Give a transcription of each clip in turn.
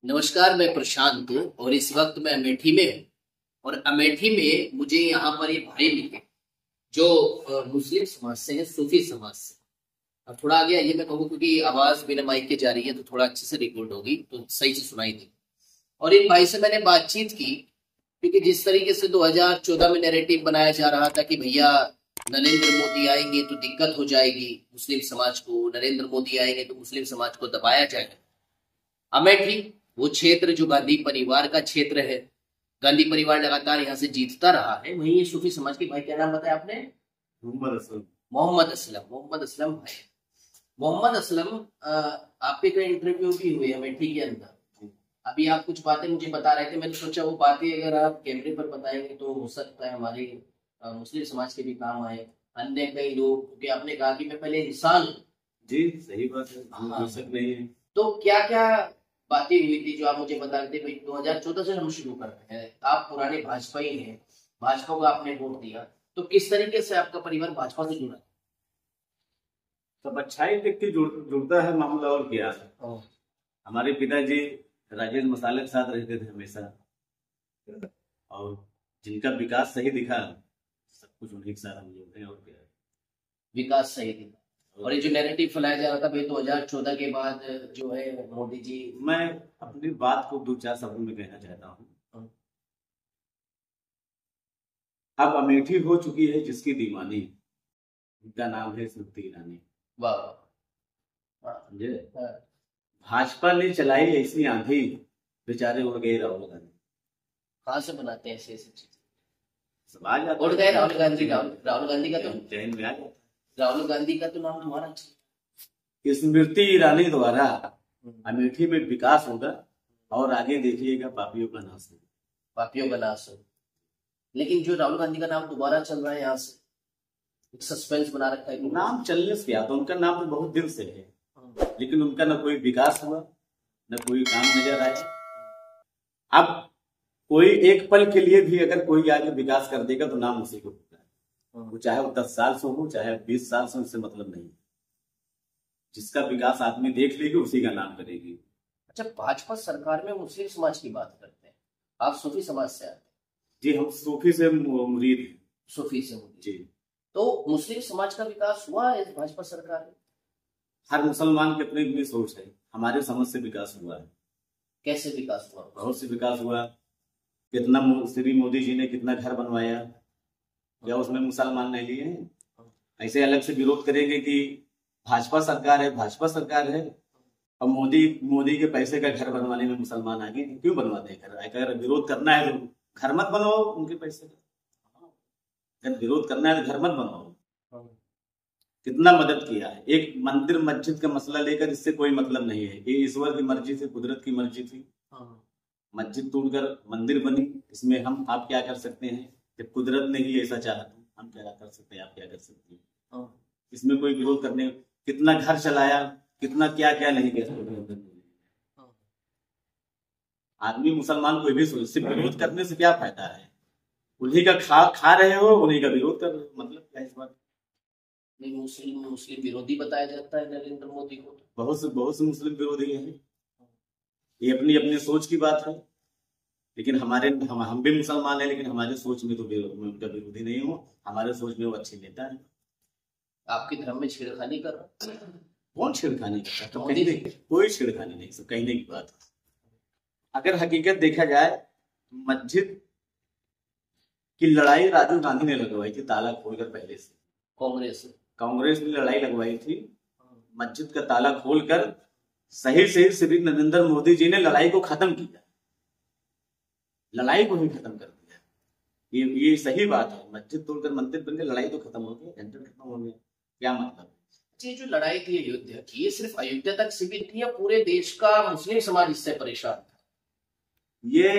नमस्कार, मैं प्रशांत हूँ और इस वक्त मैं अमेठी में हूँ। और अमेठी में मुझे यहाँ पर एक भाई मिले जो मुस्लिम समाज से है, सूफी समाज से। अब थोड़ा आगे आइए, मैं कहूँ क्योंकि आवाज बिना माइक के जा रही है तो थोड़ा अच्छे से रिकॉर्ड होगी तो सही से सुनाई देगी। और इन भाई से मैंने बातचीत की क्योंकि जिस तरीके से 2014 में नैरेटिव बनाया जा रहा था कि भैया नरेंद्र मोदी आएंगे तो दिक्कत हो जाएगी मुस्लिम समाज को, नरेंद्र मोदी आएंगे तो मुस्लिम समाज को दबाया जाएगा। अमेठी वो क्षेत्र जो गांधी परिवार का क्षेत्र है, गांधी परिवार लगातार यहाँ से जीतता रहा है। वहीं ये सूफी समाज के भाई, क्या नाम बताया आपने? मोहम्मद असलम। मोहम्मद असलम भाई। मोहम्मद असलम, आपके कई इंटरव्यू भी हुए अमेठी के अंदर। अभी आप कुछ बातें मुझे बता रहे थे, मैंने सोचा वो बातें अगर आप कैमरे पर बताएंगे तो हो सकता है हमारे मुस्लिम समाज के भी काम आए। अन्य कई लोग, क्योंकि आपने कहा कि मैं पहले इंसान हूं। जी सही बात है, हाँ, नहीं है। तो क्या क्या बातें हुई थी जो आप मुझे बता रहे थे? भाई 2014 से हम शुरू कर रहे हैं, आप पुराने भाजपा ही हैं, भाजपा को आपने वोट दिया, तो किस तरीके से आपका परिवार भाजपा से जुड़ा? सब अच्छाई देख के जुड़ता है मामला, और क्या। हमारे पिताजी राजेश मसाले के साथ रहते थे हमेशा, और जिनका विकास सही दिखा सब कुछ उन्हीं के साथ हम लोग हैं, और क्या। विकास सही दिखा। और ये जो नैरेटिव फैलाया जा रहा था भाई 2014 के बाद जो है मोदी जी, मैं अपनी बात को दो चार शब्दों में कहना चाहता हूँ। अब अमेठी हो चुकी है जिसकी दीवानी, उनका नाम है स्मृति ईरानी। वाह, समझे? भाजपा ने चलाई ऐसी आंधी, बेचारे उड़ गए राहुल गांधी। कहाँ से बनाते हैं ऐसे ऐसी चीजें? समाज उड़ गए राहुल गांधी। राहुल गांधी का तो चैन में आ जाता। राहुल गांधी का तो नाम तुम्हारा स्मृति ईरानी द्वारा अमेठी में विकास होगा, और आगे देखिएगा पापियों का नाश होगा। पापियों का नाश हो। लेकिन जो राहुल गांधी का नाम दोबारा चल रहा है, यहाँ से एक सस्पेंस बना रखा है। नाम चलने से क्या, तो उनका नाम तो बहुत दिन से है, लेकिन उनका न कोई विकास हुआ, न कोई काम नजर आया। अब कोई एक पल के लिए भी अगर कोई आगे विकास कर देगा तो नाम उसी को होता है, वो चाहे वो 10 साल से हो, चाहे 20 साल से, उससे मतलब नहीं। जिसका विकास आदमी देख लेगी उसी का नाम करेगी। अच्छा, भाजपा सरकार में मुस्लिम समाज की बात करते हैं, आप सूफी समाज से आते हैं? जी, हम सूफी से मुरीद हैं। सूफी से मुरीद जी। तो मुस्लिम समाज का विकास हुआ है भाजपा सरकार में? हर मुसलमान की अपनी अपनी सोच है, हमारे समझ से विकास हुआ है। कैसे विकास हुआ? बहुत से विकास हुआ। कितना श्री मोदी जी ने कितना घर बनवाया, क्या उसमें मुसलमान नहीं लिए हैं? ऐसे अलग से विरोध करेंगे कि भाजपा सरकार है, भाजपा सरकार है, और मोदी के पैसे का घर बनवाने में मुसलमान आगे क्यों बनवाते हैं घर? अगर विरोध करना है तो घर मत बनवाओ उनके पैसे का, अगर विरोध करना है तो घर मत बनवाओ। कितना मदद किया है। एक मंदिर मस्जिद का मसला लेकर इससे कोई मतलब नहीं है, ये ईश्वर की मर्जी थी, कुदरत की मर्जी थी। मस्जिद तोड़कर मंदिर बनी, इसमें हम आप क्या कर सकते हैं? जब कुदरत ने ही ऐसा चाहा तो हम क्या कर सकते हैं, आप क्या कर सकते हैं? इसमें कोई विरोध करने, कितना घर चलाया, कितना क्या क्या नहीं किया। आदमी मुसलमान कोई भी सिर्फ विरोध करने से क्या फायदा है? उन्हीं का खा रहे हो, उन्हीं का विरोध कर रहे हो, मतलब क्या इस बात? नहीं, मुस्लिम विरोधी बताया जाता है नरेंद्र मोदी को। बहुत से मुस्लिम विरोधी हैं, ये अपनी अपनी सोच की बात है। लेकिन हम भी मुसलमान हैं, लेकिन हमारे सोच में तो मैं उनका विरोधी नहीं हूँ, हमारे सोच में वो अच्छे नेता है। आपके धर्म में छेड़खानी कर रहा है? कौन छेड़खानी कर रहा है? तो कोई छेड़खानी नहीं, सब कहने की बात है। अगर हकीकत देखा जाए, मस्जिद की लड़ाई राजीव गांधी ने लगवाई थी ताला खोलकर, पहले से कांग्रेस ने लड़ाई लगवाई थी। मस्जिद का ताला खोलकर सही से श्री नरेंद्र मोदी जी ने लड़ाई को खत्म किया, लड़ाई को ही खत्म कर दिया। ये सही बात है। मस्जिद तोड़कर मंदिर बन गए, लड़ाई तो खत्म हो गई, झंझट खत्म हो गया। क्या मतलब? ये जो लड़ाई थी अयोध्या की, ये सिर्फ अयोध्या तक सीमित थी या पूरे देश का मुस्लिम समाज इससे परेशान था? ये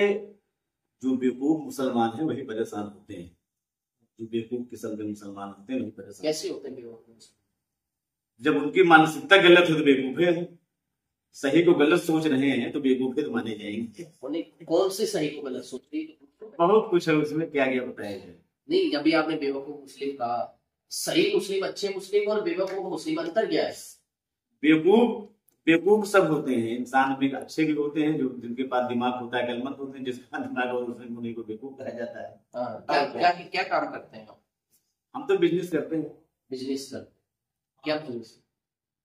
जो बेवकूफ मुसलमान है वही परेशान होते हैं, जो बेवकूफ किस्म के मुसलमान होते हैं वही परेशान। कैसे होते हैं बेवकूफ? जब उनकी मानसिकता गलत है तो बेवकूफे हैं, सही को गलत सोच रहे हैं तो बेवकूफे तो माने जाएंगे। कौन सी सही को गलत सोच रही है? बहुत कुछ है उसमें, क्या क्या बताया जाए। नहीं, अभी आपने बेवकूफ मुस्लिम कहा, सही मुस्लिम, अच्छे मुस्लिम और बेवकूफ मुस्लिम, अंतर क्या है? बेवकूफ बेवकूफ सब होते हैं, इंसान में अच्छे भी होते हैं, जो जिनके पास दिमाग होता है अकलमंद होते हैं, जिसके पास दिमाग हो उन्हीं को बेवकूफ कहा जाता है। क्या क्या क्या काम करते हैं हम तो बिजनेस करते हैं। बिजनेस करते हैं, क्या बिजनेस?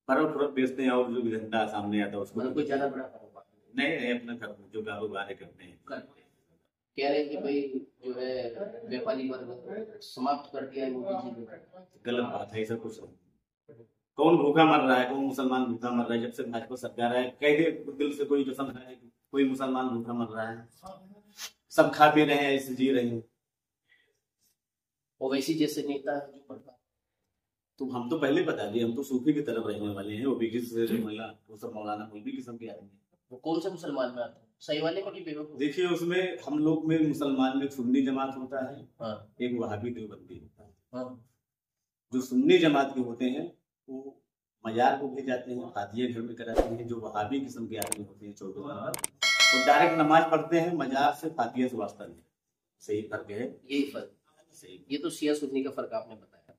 फर्क बेचते हैं, और जो भी धंधा सामने आता है उसको। मतलब कोई ज्यादा बड़ा कारोबार नहीं, अपना जो कारोबार करते हैं। कह रहे हैं कि भाई जो है व्यापारी वर्ग समाप्त कर दिया है मोदी जी ने। गलत बात है, ऐसा कुछ नहीं। कौन भूखा मर रहा है, कौन मुसलमान भूखा मर रहा है? जब से भाजपा सरकार है, कह दे दिल से कोई कसम है कि कोई मुसलमान भूखा मर रहा है? सब खा पी रहे हैं, ऐसे जी रहे हैं। ओवैसी जैसे नेता है जो पढ़ता, तो हम तो पहले बता दिए, हम तो सूफी की तरफ रहने वाले हैं। वो भी किस मुल्ला, वो सब मौलाना मौलवी किस्म के आदमी। वो कौन से मुसलमान में आता है, सही वाले में कि बेवकूफ? देखिए, उसमें हम लोग में मुसलमान में सुन्नी जमात होता है, हाँ एक वहाबी देवबंदी होता है। हाँ जो सुन्नी जमात के होते हैं वो मजार को भी जाते हैं, फातिया घर में कराते हैं। जो वहाबी किस्म के आदमी होते हैं 14 नंबर, वो डायरेक्ट नमाज पढ़ते हैं, मजार से फातिया से वास्ता नहीं। सही फर्क है, यही फर्क। सही। ये तो शिया सुन्नी का फर्क आपने बताया।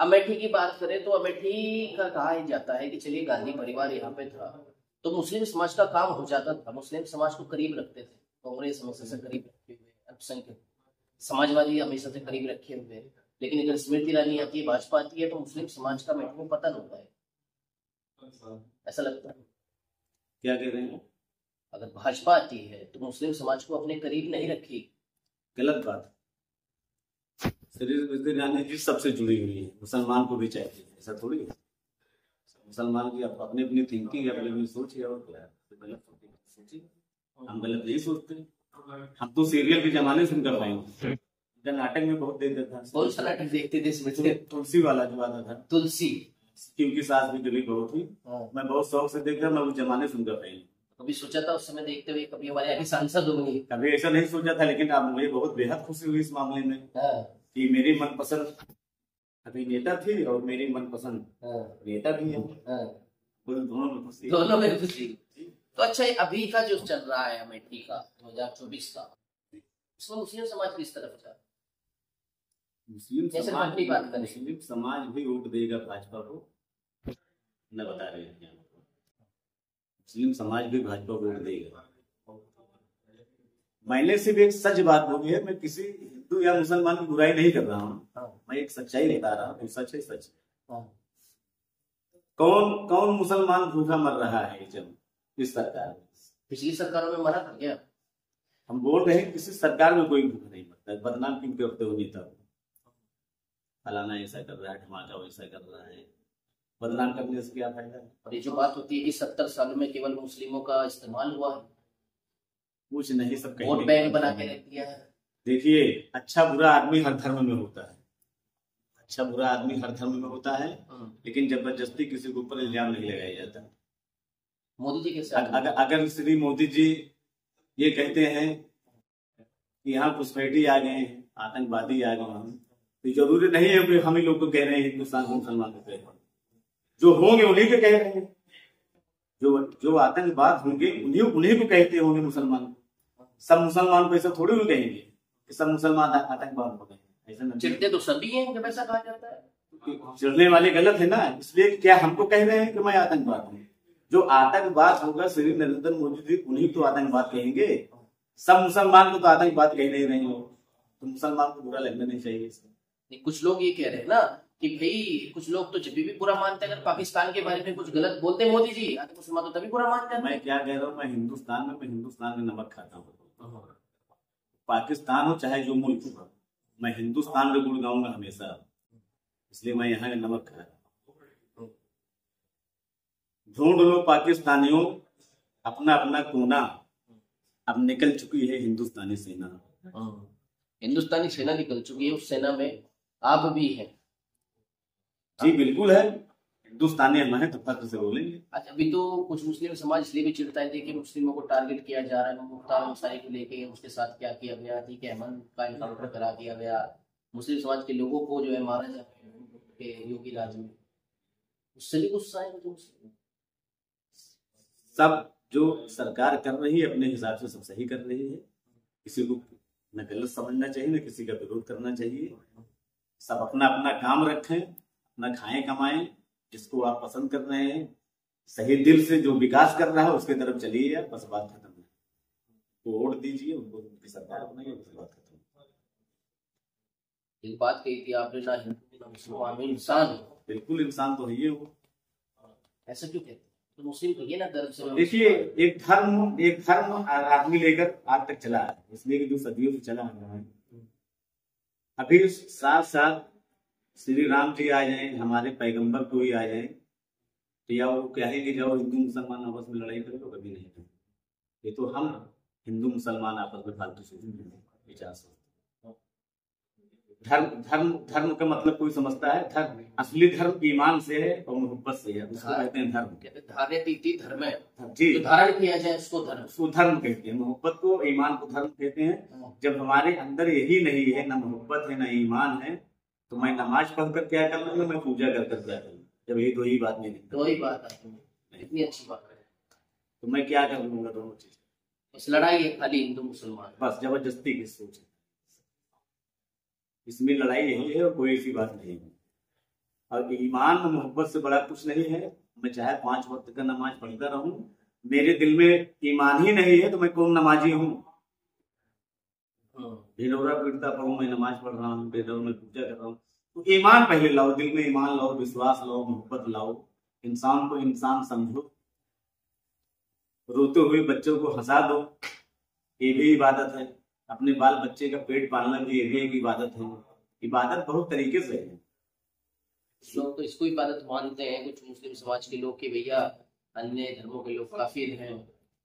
अमेठी की बात करें तो अमेठी का कहा जाता है कि चलिए गांधी परिवार यहाँ पे था तो मुस्लिम समाज का काम हो जाता था, मुस्लिम समाज को करीब रखते थे। कांग्रेस हमेशा से करीब रखे हुए, अल्पसंख्यक समाजवादी हमेशा से करीब रखे हुए, लेकिन अगर स्मृति ईरानी आती है, भाजपा आती है, तो मुस्लिम समाज का अमेठी में पतन होता है, ऐसा लगता है। क्या कह रहे हैं? अगर भाजपा आती है तो मुस्लिम समाज को अपने करीब नहीं रखेगी। गलत बात। स्मृति ईरानी जी सबसे जुड़ी हुई है, मुसलमान को भी चाहिए, ऐसा थोड़ी है। मुसलमान की अपनी अपनी थिंकिंग है, अपनी अपनी सोच है, और क्या है? गलत सोचिए, हम गलत नहीं सोचते। हम तो सीरियल के जमाने से उनका फैन हैं। नाटक में बहुत देखता था। कौन सा नाटक देखते थे इसमें? तुलसी वाला जो आता था, तुलसी, क्योंकि सास भी कभी बहुत हुई। मैं बहुत शौक से देखता, मैं उस जमाने से उनका फैन। कभी सोचा था उस समय देखते हुए कभी हमारे यहाँ सांसद होंगे? कभी ऐसा नहीं सोचा था, लेकिन अब मुझे बहुत बेहद खुशी हुई इस मामले में कि मेरी मनपसंद अभिनेता थी और मेरी मनपसंद नेता भी है। दोनों में खुशी, दोनों में खुशी। तो अच्छा, अभी का जो चल रहा है अमेठी का 2024 का, इसमें मुस्लिम समाज किस तरफ जा? मुस्लिम समाज भी वोट देगा भाजपा को, न बता रहे हैं। मुस्लिम समाज भी भाजपा को वोट देगा। मैंने सिर्फ एक सच बात बोली है, मैं किसी हिंदू या मुसलमान की बुराई नहीं कर रहा हूँ, मैं एक सच्चाई बता रहा हूँ। सच है, सच। कौन मुसलमान भूखा मर रहा है जब इस सरकार में? पिछली सरकारों में मरा था क्या? हम बोल रहे हैं किसी सरकार में कोई भूखा नहीं मरता है। बदनाम क्यों करते हो नेता को? फलाना ऐसा कर रहा है, ढमाका वैसा कर रहा है, बदनाम करने से क्या फायदा? और ये जो बात होती है कि 70 सालों में केवल मुस्लिमों का इस्तेमाल हुआ है, कुछ नहीं, सब वोट बैंक बना के रख दिया है। देखिए, अच्छा बुरा आदमी हर धर्म में होता है, अच्छा बुरा आदमी हर धर्म में होता है, लेकिन जबरदस्ती किसी के ऊपर इल्जाम नहीं लगाया जाता। मोदी जी के साथ अगर श्री मोदी जी ये कहते हैं कि यहाँ घुसपैठी आ गए हैं, आतंकवादी आ गए हैं, तो जरूरी नहीं है कि हम ही लोग को कह रहे हैं, हिंदुस्तान को मुसलमान को कह रहे हैं। जो होंगे उन्हीं को कह रहे हैं, जो आतंकवाद होंगे उन्हीं को कहते होंगे मुसलमान। सब मुसलमान को ऐसा थोड़ी भी कहेंगे कि सब मुसलमान आतंकवाद हो गए, ऐसा नहीं। चिढ़ते तो सभी हैं जब ऐसा कहा जाता है। चिढ़ने वाले गलत है ना, इसलिए क्या हमको कह रहे हैं कि मैं आतंकवाद हूँ? जो आतंकवाद होगा श्री नरेंद्र मोदी जी उन्हीं तो आतंकवाद कहेंगे। सब मुसलमान को तो आतंकवाद कह नहीं रहे हो, तो मुसलमान को बुरा लगना नहीं चाहिए। कुछ लोग ये कह रहे हैं ना कि भाई कुछ लोग तो जब भी बुरा मानते हैं, अगर पाकिस्तान के बारे में कुछ गलत बोलते हैं मोदी जी, तो मुसलमान तो तभी बुरा मानते हैं। मैं क्या कह रहा हूँ, मैं हिंदुस्तान में नमक खाता हूँ। पाकिस्तान हो चाहे जो मुल्क हो, मैं हिंदुस्तान का गुण गाऊंगा हमेशा, इसलिए मैं यहाँ का नमक खा रहा हूँ। ढूंढ लो पाकिस्तानियों अपना अपना कोना, अब निकल चुकी है हिंदुस्तानी सेना। हिंदुस्तानी सेना निकल चुकी है, उस सेना में आप भी हैं। जी बिल्कुल है, हिंदुस्तानी हम हैं तो फख्र से बोलेंगे। अच्छा, अभी तो कुछ मुस्लिम समाज इसलिए भी चिढ़ता है कि मुस्लिमों को टारगेट किया जा रहा है, मुख्तार अंसारी को लेके उसके साथ क्या किया गया, ठीक है, अमन का इनकाउंटर करा दिया गया, मुस्लिम समाज के लोगों को जो है मारा जा रहा है योगी राज में, उससे भी गुस्सा है मुझे। सब जो सरकार कर रही है अपने हिसाब से सब सही कर रही है, किसी को न गलत समझना चाहिए न किसी का विरोध करना चाहिए। सब अपना अपना काम रखें, अपना खाएं कमाएं, जिसको आप पसंद कर रहे हैं सही दिल से जो विकास कर रहा है उसके तरफ चलिए आप, बस बात खत्म है। तो वोट दीजिए उनको, उनकी सरकार बनाइए, बस बात खत्म। एक बात कही थी आपने, ना हिंदू ना मुसलमान, इंसान हो। बिल्कुल इंसान तो है ये वो। ऐसा क्यों कहते हैं? तो मुस्लिम कहिए ना धर्म से। देखिए एक धर्म आदमी लेकर आज तक चला है, इसलिए कि जो सदियों से चला है। अभी साथ साथ श्री राम जी आ जाए, हमारे पैगंबर को ही आ जाए, तो या वो कहेंगे जाओ हिंदू मुसलमान आपस में लड़ाई करो, कभी नहीं करेंगे। ये तो हम हिंदू मुसलमान आपस में फालतू सोचेंगे, विचार सोचते। धर्म का मतलब कोई समझता है? धर्म, असली धर्म ईमान से है और मोहब्बत से है, उसको कहते हैं धर्म। धर्म है जी, जो धारण किया जाए उसको धर्म, उसको धर्म कहते हैं। मोहब्बत को, ईमान को धर्म कहते हैं। जब हमारे अंदर यही नहीं है, ना मोहब्बत है ना ईमान है, तो मैं नमाज पढ़कर क्या कर लूंगा, मैं पूजा कर कर क्या कर लूंगा? जब ये दो ही बात नहीं, दो ही बात है, इतनी अच्छी बात है, तो मैं क्या कर लूंगा? दोनों चीज। बस लड़ाई है खाली हिंदू मुसलमान, बस जबरदस्ती की सोच है, इसमें लड़ाई यही है और कोई ऐसी बात नहीं है। और ईमान और मोहब्बत से बड़ा कुछ नहीं है। मैं चाहे 5 वक्त का नमाज पढ़ता रहूं, मेरे दिल में ईमान ही नहीं है तो मैं कौन नमाजी हूँ? ढिंढोरा पीटता पढ़ूं, मैं नमाज पढ़ रहा हूँ, बेदर में पूजा कर रहा हूँ। तो ईमान पहले लाओ, दिल में ईमान लाओ, विश्वास लाओ, मोहब्बत लाओ, इंसान को इंसान समझो, रोते हुए बच्चों को हंसा दो, ये भी इबादत है। अपने बाल बच्चे का पेट पालना भी ये भी एक इबादत है। इबादत बहुत तरीके से है। लोग तो इसको इबादत मानते हैं, कुछ मुस्लिम समाज के लोग, कि भैया अन्य धर्मों के लोग काफिर हैं,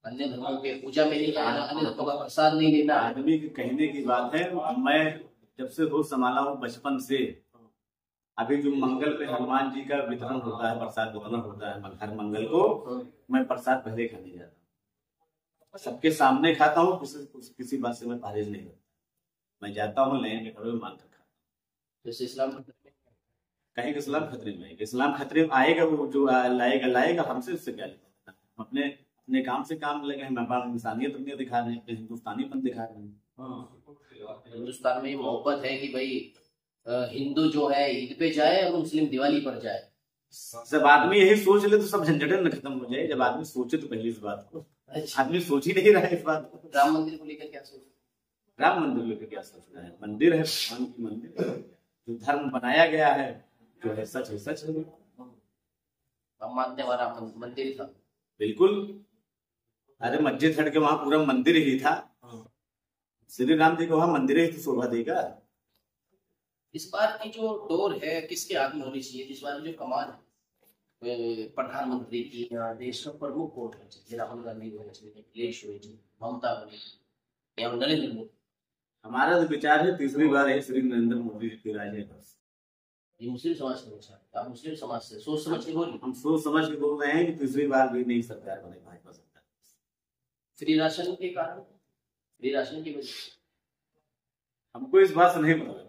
अन्य धर्मों के पूजा में नहीं जाना, अन्य धर्मों का प्रसाद नहीं लेना। आदमी के कहने की बात है। मैं जब से होश संभाला हूँ बचपन से, अभी जो मंगल पे हनुमान जी का वितरण होता है, प्रसाद वितरण होता है हर मंगल को, मैं प्रसाद पहले खाने जाता हूँ, सबके सामने खाता हूँ, किसी बात से मैं परहेज नहीं करता। मैं जाता हूँ लाइन में खड़े मान कर खाता। जैसे इस्लाम कहीं इस्लाम खतरे में, इस्लाम खतरे में आएगा, वो जो लाएगा हमसे, उससे क्या लेगा? अपने अपने काम से काम लगे हैं, इंसानियत अपनी दिखा रहे हैं, हिंदुस्तानीपन दिखा रहे हैं। हिंदुस्तान में मोहब्बत है कि भाई हिंदू जो है ईद पे जाए और मुस्लिम दिवाली पर जाए। जब आदमी यही सोच ले तो सब झंझटें न खत्म हो जाए। जब आदमी सोचे तो पहले इस बात को, आदमी सोच ही नहीं रहा है इस बात को। राम मंदिर को लेकर क्या सोच? राम मंदिर लेकर क्या सोचना है? मंदिर है, भगवान की मंदिर, जो धर्म बनाया गया है, जो है सच है, सच है। हम मानते हमारा मंदिर था, बिल्कुल। अरे मस्जिद हट के वहां पूरा मंदिर ही था। श्री राम जी को वहां मंदिर ही तो शोभा देगा। इस बार की जो डोर है किसके हाथ में होनी चाहिए? इस बार जो कमान है प्रधानमंत्री की या देश का प्रमुख कौन होना चाहिए? राहुल गांधी होना चाहिए, अखिलेश होना चाहिए, ममता बनर्जी या नरेंद्र मोदी? हमारा तो विचार है तीसरी बार है श्री नरेंद्र मोदी जी की राज है। बस ये मुस्लिम समाज का विचार है। आप मुस्लिम समाज से सोच समझ के बोलिए। हम सोच समझ के बोल रहे हैं कि तीसरी बार भी नई सरकार बने, भाजपा सरकार। फ्री राशन के कारण, फ्री राशन की वजह से हमको इस बात से नहीं मतलब,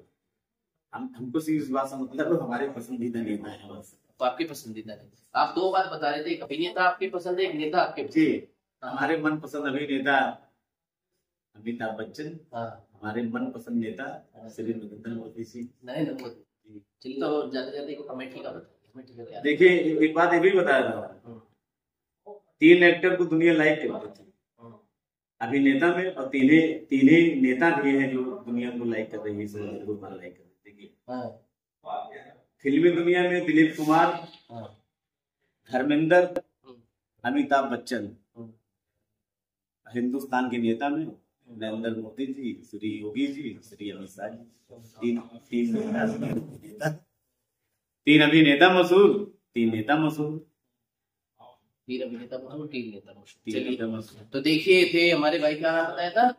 हमको इस बात से मतलब हमारे पसंदीदा नेता है बस। तो आपके पसंदीदा नेता, आप 2 बात बता रहे थे, एक अभिनेता आपके पसंद है, एक नेता आपके जी। हमारे मनपसंद अभिनेता अमिताभ बच्चन, हमारे मनपसंद नेता श्री नरेंद्र मोदी जी। नरेंद्र मोदी। चलिए तो जाते जाते कमेटी का बताइए। देखिए एक बात ये भी बता रहा हूँ, 3 एक्टर को दुनिया लाइक करती थी अभिनेता में, और तीन ही नेता भी हैं जो दुनिया को लाइक कर रही है, लाइक कर रही है। फिल्मी दुनिया में दिलीप कुमार, धर्मेंद्र, अमिताभ बच्चन। हिंदुस्तान के नेता में नरेंद्र मोदी जी, श्री योगी जी, श्री अमित शाह जी। तीन अभिनेता मशहूर, 3 नेता मशहूर, 3 अभिनेता मशहूर, 3 नेता मशहूर। तो देखिए थे हमारे भाई का नाम बताया था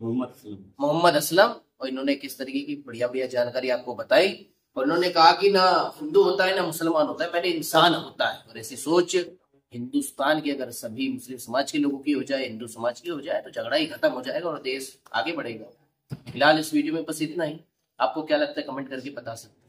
मोहम्मद असलम, और इन्होंने किस तरीके की बढ़िया बढ़िया जानकारी आपको बताई। और इन्होंने कहा कि ना हिंदू होता है ना मुसलमान होता है, पहले इंसान होता है। और ऐसी सोच हिंदुस्तान के अगर सभी मुस्लिम समाज के लोगों की हो जाए, हिंदू समाज की हो जाए, तो झगड़ा ही खत्म हो जाएगा और देश आगे बढ़ेगा। फिलहाल इस वीडियो में बस इतना ही। आपको क्या लगता है कमेंट करके बता सकते हैं।